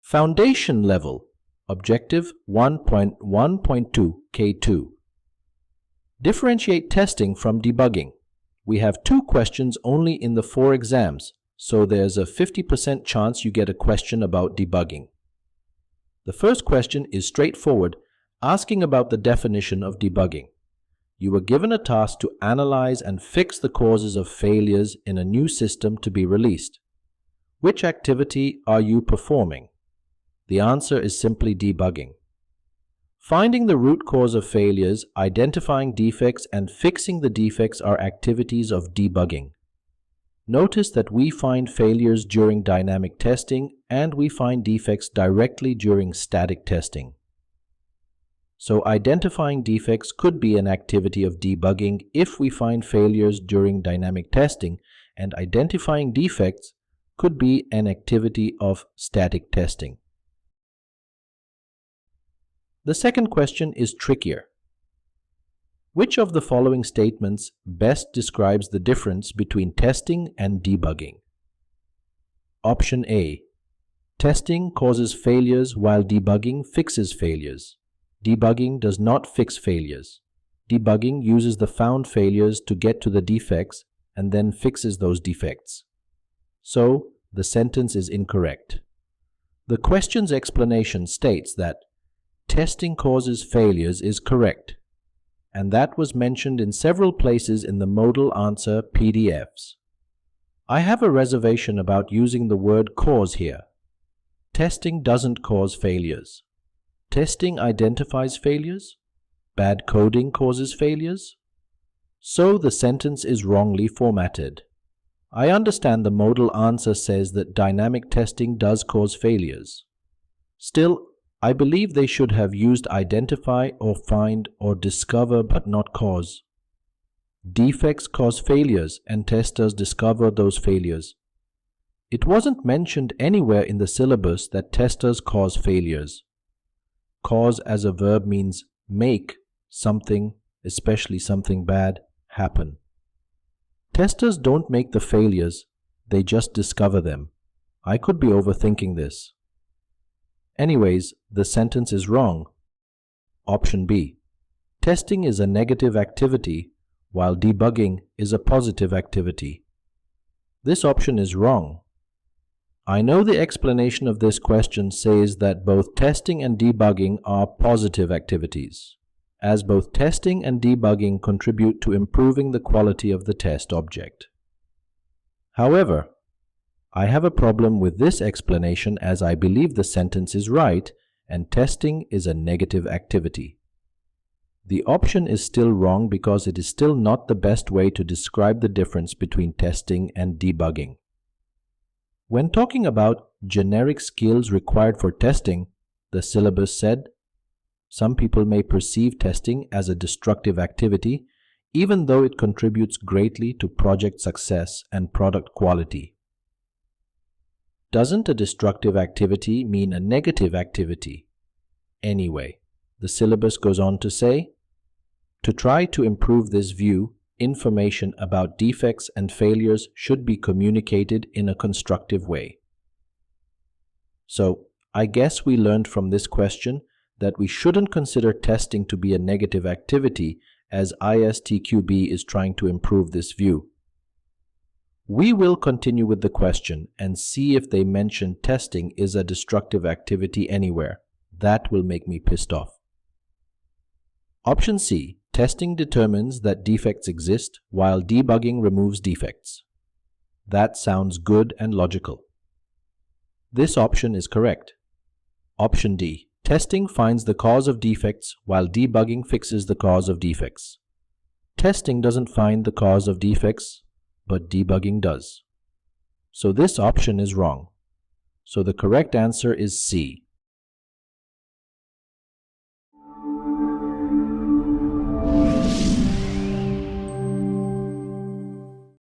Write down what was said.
Foundation level, Objective 1.1.2 K2. Differentiate testing from debugging. We have 2 questions only in the 4 exams, so there's a 50% chance you get a question about debugging. The first question is straightforward, asking about the definition of debugging. You were given a task to analyze and fix the causes of failures in a new system to be released. Which activity are you performing? The answer is simply debugging. Finding the root cause of failures, identifying defects, and fixing the defects are activities of debugging. Notice that we find failures during dynamic testing and we find defects directly during static testing. So identifying defects could be an activity of debugging if we find failures during dynamic testing, and identifying defects could be an activity of static testing. The second question is trickier. Which of the following statements best describes the difference between testing and debugging? Option A. Testing causes failures while debugging fixes failures. Debugging does not fix failures. Debugging uses the found failures to get to the defects and then fixes those defects. So, the sentence is incorrect. The question's explanation states that testing causes failures is correct, and that was mentioned in several places in the modal answer PDFs. I have a reservation about using the word cause here. Testing doesn't cause failures. Testing identifies failures. Bad coding causes failures. So the sentence is wrongly formatted. I understand the modal answer says that dynamic testing does cause failures. Still, I believe they should have used identify or find or discover but not cause. Defects cause failures and testers discover those failures. It wasn't mentioned anywhere in the syllabus that testers cause failures. Cause as a verb means make something, especially something bad, happen. Testers don't make the failures, they just discover them. I could be overthinking this. Anyways, the sentence is wrong. Option B. Testing is a negative activity, while debugging is a positive activity. This option is wrong. I know the explanation of this question says that both testing and debugging are positive activities, as both testing and debugging contribute to improving the quality of the test object. However, I have a problem with this explanation as I believe the sentence is right and testing is a negative activity. The option is still wrong because it is still not the best way to describe the difference between testing and debugging. When talking about generic skills required for testing, the syllabus said, some people may perceive testing as a destructive activity even though it contributes greatly to project success and product quality. Doesn't a destructive activity mean a negative activity? Anyway, the syllabus goes on to say, to try to improve this view, information about defects and failures should be communicated in a constructive way. So, I guess we learned from this question that we shouldn't consider testing to be a negative activity as ISTQB is trying to improve this view. We will continue with the question and see if they mention testing is a destructive activity anywhere. That will make me pissed off. Option C. Testing determines that defects exist while debugging removes defects. That sounds good and logical. This option is correct. Option D. Testing finds the cause of defects while debugging fixes the cause of defects. Testing doesn't find the cause of defects, but debugging does. So this option is wrong. So the correct answer is C.